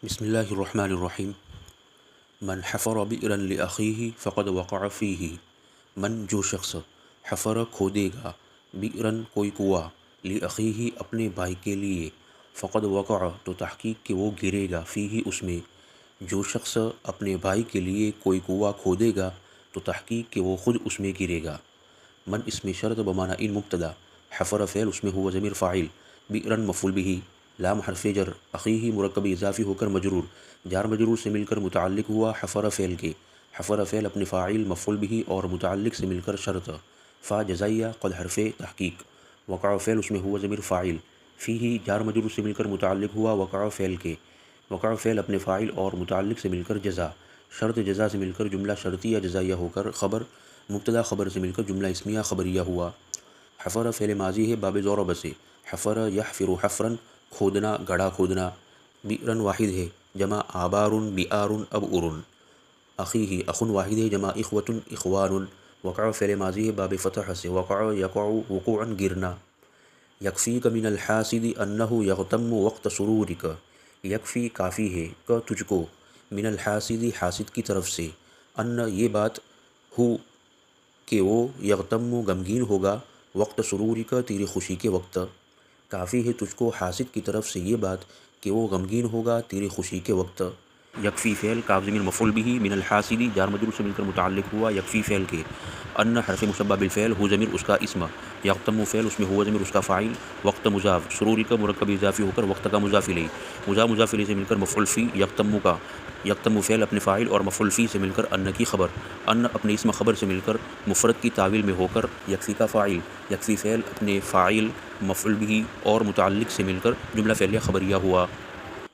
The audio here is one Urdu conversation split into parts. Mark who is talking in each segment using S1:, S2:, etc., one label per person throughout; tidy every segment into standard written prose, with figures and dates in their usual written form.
S1: بسم اللہ الرحمن الرحیم من حفر بئرا لأخیہ فقد وقع فیہ، من جو شخص حفر کھودے گا بئرن کوئی کنواں لأخیہ اپنے بھائی کے لیے، فقد وقع تو تحقیق کہ وہ گرے گا فیہ اس میں، جو شخص اپنے بھائی کے لیے کوئی کنواں کھودے گا تو تحقیق کہ وہ خود اس میں گرے گا۔ من اس میں شرط بمعنی ان مبتدا، حفر فعل اس میں ہوا ضمیر فاعل، بئرن مفعول به، لام حرف جر، اخیہ مرکب اضافی ہو کر مجرور، جار مجرور سے مل کر متعلق ہوا حفر فعل کے، حفر فعل اپنے فاعل مفعول به اور متعلق سے مل کر شرط، فا جزائیہ قد حرف تحقیق، وقع فعل اس میں ہوا ضمیر فاعل، فیہ جار مجرور سے مل کر متعلق ہوا وقع فعل کے، وقع فعل اپنے فاعل اور متعلق سے مل کر جزا، شرط جزا سے مل کر جملہ شرطیہ جزائیہ ہو کر خبر، مبتدا خبر سے مل کر جملہ اسمیہ خبریہ ہوا۔ حفر فعل ماضی ہے باب ضرب سے، حفر یحفر حفرا کھودنا گڑھا کھودنا، بئرن واحد ہے جمع آبار بئار ابئر، اخیہ اخ واحد ہے جمع اخوۃ اخوان، وقع فعل ماضی ہے باب فتح سے، وقع یقع وقوعا گرنا۔ یکفیک من الحاسد انہ یغتم وقت سرورک، یکفی کافی ہے کہ تجھ کو، من الحاسد حاسد کی طرف سے، ان یہ بات ہو کہ وہ یغتم غمگین ہوگا وقت سروری کا تیری خوشی کے وقت، کافی ہے تجھ کو حاسد کی طرف سے یہ بات کہ وہ غمگین ہوگا تیری خوشی کے وقت۔ یکفی فعل کاف ضمیر مفعول به من الحاسد جار مجرور سے مل کر متعلق ہوا یکفی فعل کے، ان حرف مشبہ بالفعل ہو ضمیر اس کا اسم، یغتم فعل اس میں ہوا ضمیر اس کا فاعل، وقت مضاف، سروری کا مرکب اضافی ہو کر وقت کا مضاف الیہ، مضاف الیہ سے مل کر مفعول فی یغتم کا، یغتم فعل اپنے فاعل اور مفعول فی سے مل کر ان کی خبر، ان اپنے اسم خبر سے مل کر مفرد کی تعویل میں ہو کر یکفی کا فاعل، یکفی فعل اپنے فاعل مفعول به اور متعلق سے مل کر جملہ فعلیہ خبریہ ہوا۔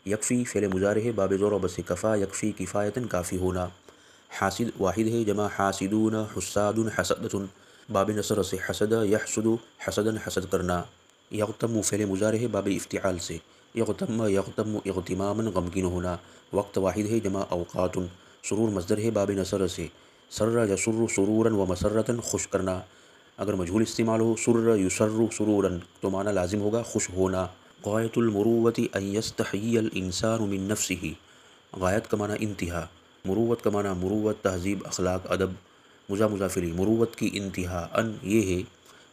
S1: یکفی فعل مضارع ہے باب ضرب سے، کفا یکفی کفایتاً کافی ہونا، حاسد واحد ہے جمع حاسدون حساد حسدۃ، باب نصر سے، حسد یحسد حسداً حسد کرنا۔ یغتم فعل مضارع ہے باب افتعال سے، یغتم یغتم اغتماما غمگین ہونا، وقت واحد ہے جمع اوقات، سرور مصدر ہے باب نصر سے، سر یسر سرورا و مسرۃ خوش کرنا، اگر مجہول استعمال ہو سر یسر سرورا تو معنی لازم ہوگا خوش ہونا۔ غایۃ المروۃ ان یستحیی الانسان من نفسہ، غایت کا معنی انتہا، مروت کا معنی مروت تہذیب اخلاق ادب، مضاف الیہ، مروت کی انتہا ان یہ ہے،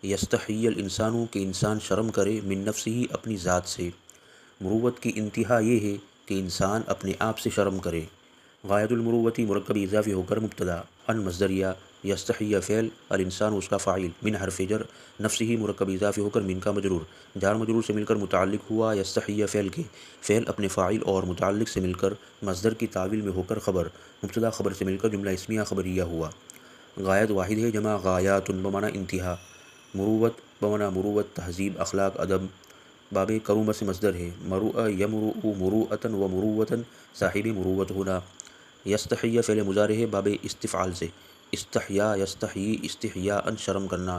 S1: یستحیی الانسان کہ انسان شرم کرے، من نفسہ اپنی ذات سے، مروت کی انتہا یہ ہے کہ انسان اپنے آپ سے شرم کرے۔ غایت المروۃ مرکب اضافی ہو کر مبتدا، ان مصدریہ، یستحیی فعل، الانسان اس کا فاعل، من حرف جر، نفسہ مرکب اضافی ہو کر من کا مجرور، جار مجرور سے مل کر متعلق ہوا یستحیی فعل کے، فعل اپنے فاعل اور متعلق سے مل کر مصدر کی تعویل میں ہو کر خبر، مبتدا خبر سے مل کر جملہ اسمیہ خبریہ ہوا۔ غایت واحد ہے جمع غایات بمعنی انتہا، مروت بمعنی مروت تہذیب اخلاق ادب، باب کروم سے مصدر ہے، مروء یمرؤ مروءۃ و مروۃ صاحب مروت ہونا۔ یستحیی فعل مضارع ہے باب استفعال سے، استحیا یستحیی استحیاء شرم کرنا،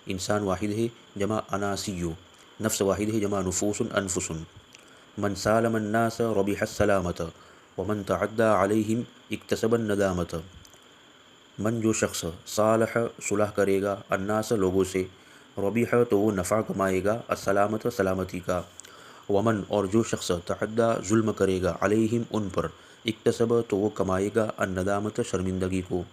S1: انسان واحد ہے جمع اناسیو، نفس واحد ہے جمع نفوس انفس۔ من سالم الناس ربح السلامت ومن تعدى علیہم اکتسب الندامت، من جو شخص صالح صلح کرے گا الناس لوگوں سے، ربح تو وہ نفع کمائے گا، السلامت سلامتی کا، ومن اور جو شخص تعدی ظلم کرے گا علیہم ان پر، اکتسب تو وہ کمائے گا الندامت شرمندگی کو،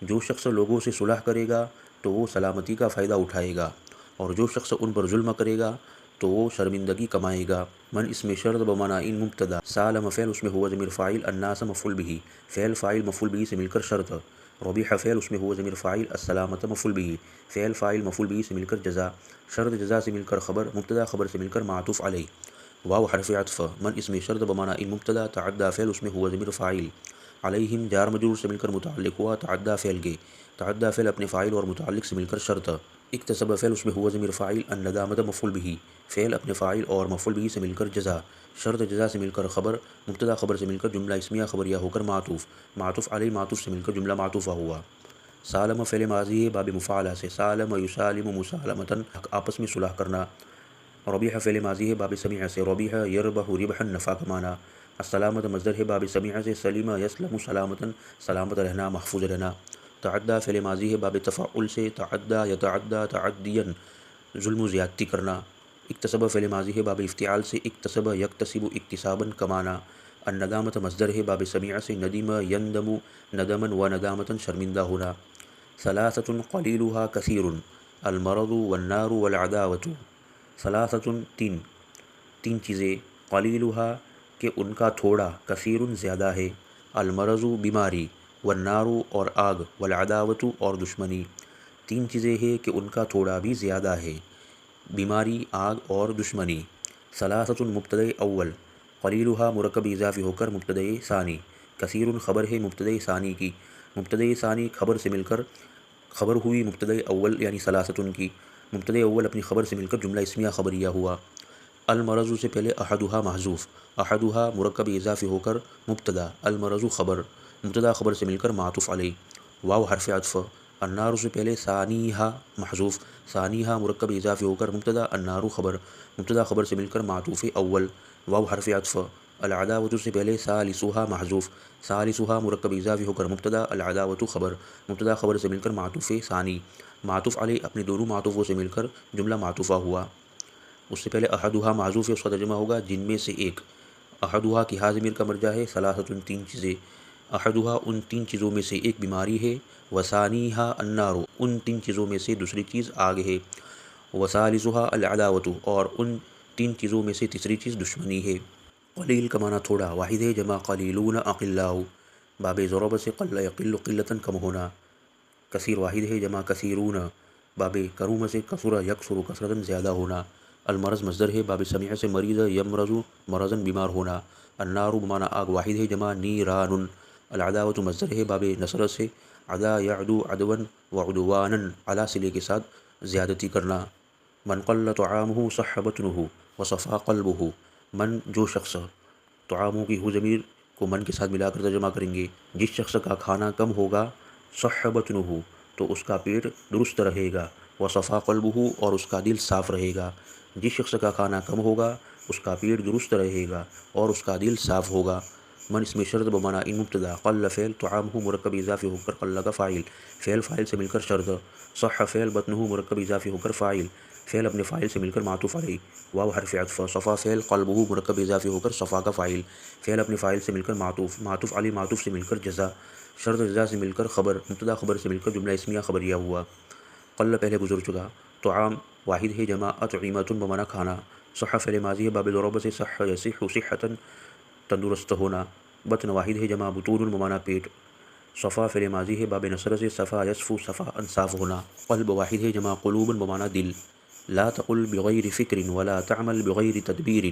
S1: جو شخص لوگوں سے صلح کرے گا تو وہ سلامتی کا فائدہ اٹھائے گا، اور جو شخص ان پر ظلم کرے گا تو وہ شرمندگی کمائے گا۔ من اس میں شرط بمعنی ان مبتدا، سالم فعل اس میں ہوا ضمیر فاعل، الناس مفعول به، فعل فاعل مفعول به سے مل کر شرط، ربح فعل اس میں ہوا ضمیر فاعل، السلامت مفعول به، فعل فاعل مفعول به سے مل کر جزا، شرط جزا سے مل کر خبر، مبتدا خبر سے مل کر معطوف علیہ، واو حرف عطف۔ من اس میں شرط بمعنی ان مبتدا، تعدی فعل اس میں ہوا ضمیر فاعل، علیہم جار مجرور سے مل کر متعلق ہوا تعدی فعل کے، تعدی فعل اپنے فاعل اور متعلق سے مل کر شرط، اکتسب فعل اس میں ہوا ضمیر فاعل، الندامت مفعول به، فعل اپنے فاعل اور مفعول به سے مل کر جزا، شرط جزا سے مل کر خبر، مبتدا خبر سے مل کر جملہ اسمیہ خبریہ ہو کر معطوف، معطوف علیہ معطوف سے مل کر جملہ معطوفہ ہوا۔ سالم فعل ماضی ہے باب مفعلہ سے، سالم یسالم مسالمتاً آپس میں صلح کرنا۔ ربیح فعل ماضی ہے باب سمیع سے، ربیح یربح ربحا نفع کمانا۔ السلامت مصدر ہے باب سمیع سے، سلم یسلم سلامتاً سلامت رہنا محفوظ رہنا۔ تعدی فعل ماضی ہے باب تفعل سے، تعدی یتعدی تعدیا ظلم و زیادتی کرنا۔ اکتسب فعل ماضی ہے باب افتعال سے، اکتسب یکتسب اکتساباً کمانا۔ الندامت مصدر ہے باب سمیع سے ندیم یندم ندمن و ندامتاً شرمندہ ہونا. ثلاثۃ قلیلها کثیر المرض والنار والعداوۃ. ثلاثۃ تین چیزیں قلیلها کہ ان کا تھوڑا کثیر زیادہ ہے المرض بیماری والنار اور آگ والعداوۃ اور دشمنی. تین چیزیں ہیں کہ ان کا تھوڑا بھی زیادہ ہے بیماری آگ اور دشمنی. ثلاثۃ مبتدأ اول قلیلها مرکب اضافی ہو کر مبتدأ ثانی. کثیر خبر ہے مبتدأ ثانی کی. مبتدأ ثانی خبر سے مل کر خبر ہوئی مبتدأ اول یعنی ثلاثۃ کی. مبتدأ اول اپنی خبر سے مل کر جملہ اسمیہ خبریہ ہوا. المرض سے پہلے احدها محذوف. احدها مرکب اضافی ہو کر مبتدا المرض خبر مبتدا خبر سے مل کر معطوف علیہ. واو حرف عطف. النار سے پہلے ثانیها محذوف. ثانیها مرکب اضافی ہو کر مبتدا النار خبر مبتدا خبر سے مل کر معطوف اول. واو حرف عطف. العداوۃ سے پہلے ثالثها محذوف. ثالثها مرکب اضافی ہو کر مبتدا العداوۃ خبر مبتدا خبر سے مل کر معطوف ثانی. معطوف علیہ اپنے دونوں معطوفوں سے مل کر جملہ معطوفہ ہوا. اس سے پہلے احدها معذوف ہے اس کا ترجمہ ہوگا جن میں سے ایک. احدها کی ہا ضمیر کا مرجع ہے. ثلاثۃ تین چیزیں. احدها ان تین چیزوں میں سے ایک بیماری ہے. وثانیها النار ان تین چیزوں میں سے دوسری چیز آگ ہے. وثالثها العداوۃ اور ان تین چیزوں میں سے تیسری چیز دشمنی ہے. قلیل کا معنی تھوڑا واحد ہے جمع قلیلون اقلاء باب ضرب سے قل یقل قلتاً کم ہونا. کثیر واحد ہے جمع کثیرون باب کروم سے کثر یکثر کثرتاً زیادہ ہونا. المرض مصدر ہے باب سمیع سے مریض یمرض مرضاً بیمار ہونا. النار بمعنی آگ واحد ہے جمع نیران. العداوۃ مصدر ہے باب نصر سے عدا یعدو عدوا وعدوانا علی صلے کے ساتھ زیادتی کرنا. من قل طعامه صح بطنه وصفا قلبه. من جو شخص طعاموں کی ہو ضمیر کو من کے ساتھ ملا کر ترجمہ کریں گے جس شخص کا کھانا کم ہوگا صح بطنه تو اس کا پیٹ درست رہے گا. وصفا قلبه اور اس کا دل صاف رہے گا. جس شخص کا کھانا کم ہوگا اس کا پیٹ درست رہے گا اور اس کا دل صاف ہوگا. من اس میں شرط بمانا ان مبتدا قل فعل طعامه مرکب اضافی ہو کر قل کا فاعل فعل فاعل سے مل کر شرط. صح فعل بطنه مرکب اضافی ہو کر فاعل فعل اپنے فاعل سے مل کر معطوف علیہ. واو حرف عطف. صفا فعل قلبه مرکب اضافی ہو کر صفا کا فاعل فعل اپنے فاعل سے مل کر معطوف معطوف علیہ معطوف سے مل کر جزا شرط جزا سے مل کر خبر مبتدا خبر سے مل کر جملہ اسمیہ خبریہ ہوا. قل پہلے گزر چکا. طعام واحد ہے جمع اطعمۃ بمعنی کھانا. صح فعل ماضی ہے باب ضرب سے صح یصح صحۃ تندرست ہونا. بطن واحد ہے جمع بطون بمعنی پیٹ. صفا فعل ماضی ہے باب نصر سے صفا یصفو صفا انصاف ہونا. قلب واحد ہے جمع قلوب بمعنی دل. لا تقل بغیر فکر ولا تعمل بغیر تدبیر.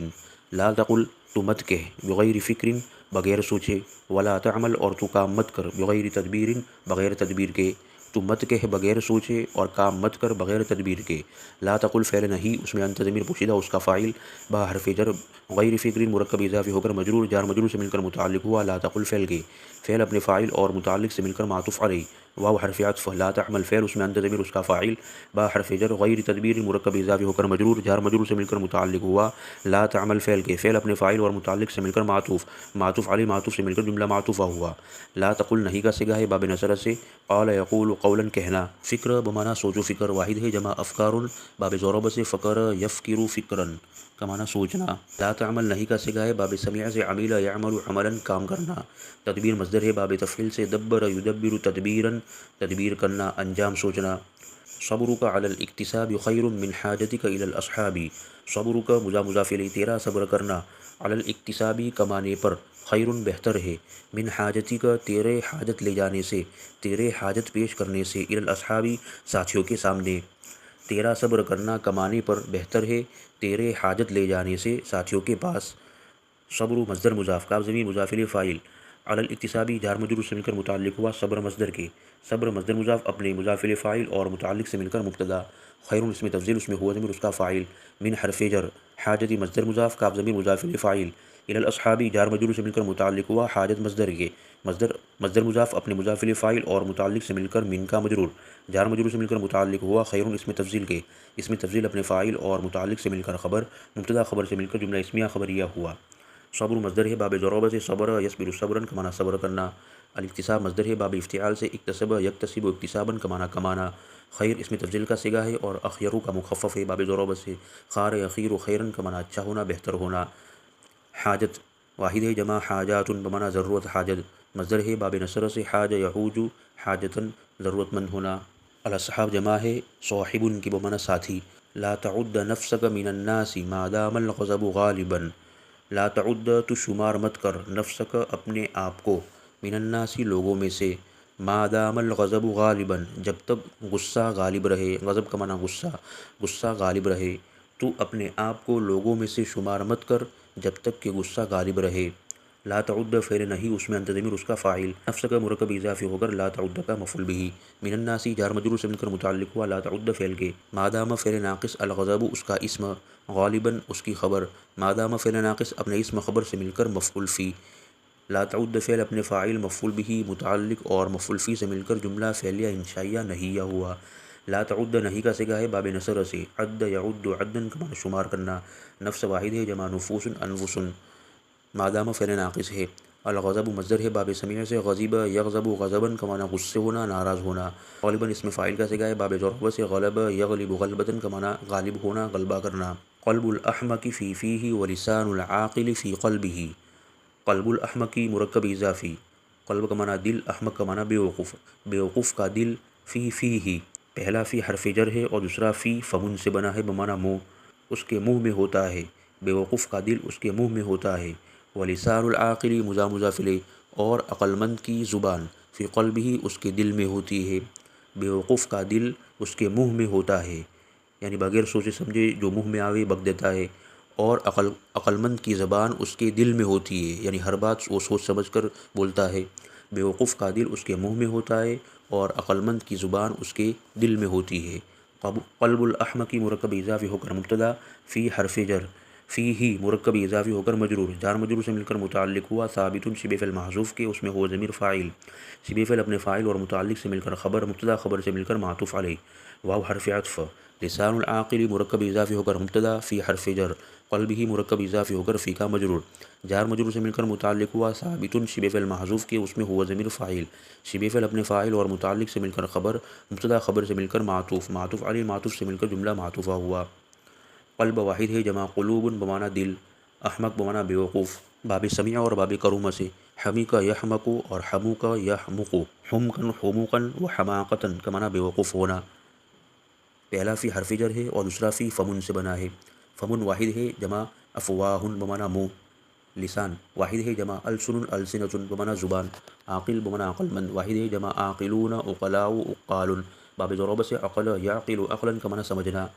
S1: لا تقل تو مت کہہ بغیر فکر بغیر سوچے ولا تعمل اور تو کام مت کر بغیر تدبیر بغیر تدبیر کے. تو مت کہہ بغیر سوچے اور کام مت کر بغیر تدبیر کے. لا تقل فعل نہیں اس میں انت ضمیر پوشیدہ اس کا فاعل با حرف جر غیر فکر مرکب اضافی ہو کر مجرور جار مجرور سے مل کر متعلق ہوا. لا تقل فعل کے فعل اپنے فاعل اور متعلق سے مل کر معطوف علیہ. واو حرف عطف. لا تعمل فعل اس میں انت ضمیر اس کا فاعل با حرف جر غیر تدبیر مرکب اضافی ہو کر مجرور جار مجرور سے مل کر متعلق ہوا. لا تعمل فعل کے فعل اپنے فاعل اور متعلق سے مل کر معطوف معطوف علیہ معطوف سے مل کر جملہ معطوفہ ہوا. لا تقل نہیں کا صیغہ ہے باب نصر سے قال یقول قولا کہنا. فکر بمعنی سوچ و فکر واحد ہے جمع افکار باب ضرب سے فکر یفکر فکرن کا معنی سوچنا. لا تعمل نہیں کا صیغہ ہے باب سمیع سے عمل یعمل عملا کام کرنا. تدبیر مصدر ہے باب تفعیل سے دبر یدبر تدبیرا تدبیر کرنا انجام سوچنا. صبرک علی الاکتساب خیر من حاجتک الی الاصحاب. صبرک مضاف الیہ تیرا صبر کرنا علی الاکتساب کمانے پر خیر بہتر ہے من حاجتک تیرے حاجت لے جانے سے تیرے حاجت پیش کرنے سے الی الاصحاب ساتھیوں کے سامنے. تیرا صبر کرنا کمانے پر بہتر ہے تیرے حاجت لے جانے سے ساتھیوں کے پاس. صبر مصدر مضاف کاف ضمیر مضاف الیہ فاعل علی الاکتساب جار مجرور سے مل کر متعلق ہوا صبر مصدر کے. صبر مصدر مضاف اپنے مضاف الیہ فاعل اور متعلق سے مل کر مبتدا. خیر اس میں تفضیل اس میں ہوا ضمیر اس کا فاعل. من حرف جر حاجتی مصدر مضاف کاف ضمیر مضاف الیہ فاعل الی الاصحاب جار مجرور سے مل کر متعلق ہوا حاجت مصدر کے. مصدر مضاف اپنے مضاف الیہ فاعل اور متعلق سے مل کر من کا مجرور جار مجرور سے مل کر متعلق ہوا. خیر اس میں تفضیل کے اس میں تفضیل اپنے فاعل اور متعلق سے مل کر خبر مبتدا خبر سے مل کر جملہ اسمیہ خبریہ ہوا. صبر مصدر ہے باب ضرب سے صبر یصبر صبرا کا معنی صبر کرنا. الاکتساب مصدر ہے باب افتعال سے اکتسب یکتسب اکتسابا کا معنی کمانا. خیر اس میں تفضیل کا صیغہ ہے اور اخیرو کا مخفف ہے باب ضرب سے خار یخیر خیرا کا معنی اچھا ہونا بہتر ہونا. حاجت واحد ہے جمع حاجات بمانا ضرورت حاجت، مصدر ہے باب نصر سے حاج یحوج حاجتاً ضرورت مند ہونا۔ الاصحاب جمع ہے صاحب کی بمانا ساتھی۔ لا تعد نفسک من الناس ما دام الغضب غالبا، لا تعد تو شمار مت کر، نفسک اپنے آپ کو، من الناس لوگوں میں سے، ما دام الغضب غالبا جب تک غصہ غالب رہے، غضب کا معنی غصہ، غصہ غالب رہے، تو اپنے آپ کو لوگوں میں سے شمار مت کر جب تک کہ غصہ غالب رہے۔ لا تعد فعل نہیں، اس میں انت ضمیر اس کا فاعل، نفس کا مرکب اضافی ہو کر لا تعد کا مفعول به، من الناس جار مجرور سے مل کر متعلق ہوا لا تعد فعل کے، مادام فعل ناقص، الغضب اس کا اسم، غالباً اس کی خبر، مادام فعل ناقص اپنے اسم خبر سے مل کر مفعول فی، لا تعد فعل اپنے فاعل مفعول به متعلق اور مفعول فی سے مل کر جملہ فعلیہ انشائیہ نحیہ ہوا۔ لا تعد نہیں کا صیغہ ہے باب نصر سے، عد یعد عدن کا معنی شمار کرنا، نفس واحد ہے جمع نفوس انفس، مادام فعل ناقص ہے، الغضب مصدر ہے باب سمیع سے، غضب یغضب غضباً کا معنی غصے ہونا، ناراض ہونا، غالباً اسم فاعل کا صیغہ ہے باب ضرب سے، غلب یغلب غلبۃ کا معنی غالب ہونا، غلبہ کرنا۔ قلب الاحمق فی فیہ ولسان العاقل فی قلبہ، قلب الاحمق مرکب اضافی، قلب کا معنی دل، احمق کا معنی بیوقوف، بیوقوف کا دل، فی فیہ پہلا فی حرف جر ہے اور دوسرا فی فمن سے بنا ہے بمعنی منہ، اس کے منہ میں ہوتا ہے، بیوقوف کا دل اس کے منہ میں ہوتا ہے۔ ولسان العاقل مضاف الیہ اور عقلمند کی زبان، فی قلبہ اس کے دل میں ہوتی ہے، بیوقوف کا دل اس کے منہ میں ہوتا ہے، یعنی بغیر سوچے سمجھے جو منہ میں آوے بک دیتا ہے، اور عقلمند کی زبان اس کے دل میں ہوتی ہے، یعنی ہر بات وہ سوچ سمجھ کر بولتا ہے، بیوقوف کا دل اس کے منہ میں ہوتا ہے اور عقلمند کی زبان اس کے دل میں ہوتی ہے۔ قلب الاحمق مرکب اضافی ہو کر مبتدا، فی حرف جر، فی ہی مرکب اضافی ہو کر مجرور، جار مجرور سے مل کر متعلق ہوا، ثابت شبہ فعل محذوف کے، اس میں ہو ضمیر فاعل، شبہ فعل اپنے فاعل اور متعلق سے مل کر خبر، مبتدا خبر سے مل کر معطوف علیہ، واو حرف عطف، لسان العاقل مرکب اضافی ہو کر مبتدا، فی حرف جر، قلبہ مرکب اضافی ہو کر فی کا مجرور، جار مجرور سے مل کر متعلق ہوا، ثابت شبہ فعل محذوف کے، اس میں ہوا ضمیر فاعل، شبہ فعل اپنے فاعل اور متعلق سے مل کر خبر، مبتدا خبر سے مل کر معطوف، معطوف علیہ معطوف سے مل کر جملہ معطوفہ ہوا۔ قلب واحد ہے جمع قلوب بمعنی دل، احمق بمعنی بیوقوف، باب سمیع اور باب کرومہ سے، حمیق یحمق اور حموق یحمق، حمقا حموقا و حماقتا کا معنی بیوقوف ہونا، پہلا فی حرف جر ہے اور دوسرا فی فمن سے بنا ہے، فمن واحد ہے جمع افواہ بمعنی منہ، لسان واحد ہے جمع السن السنۃ بمعنی زبان، عاقل بمعنی عقل مند واحد ہے جمع عاقلون عقلاء عقال، باب ضرب سے عقل یعقل عقلا کا معنی سمجھنا،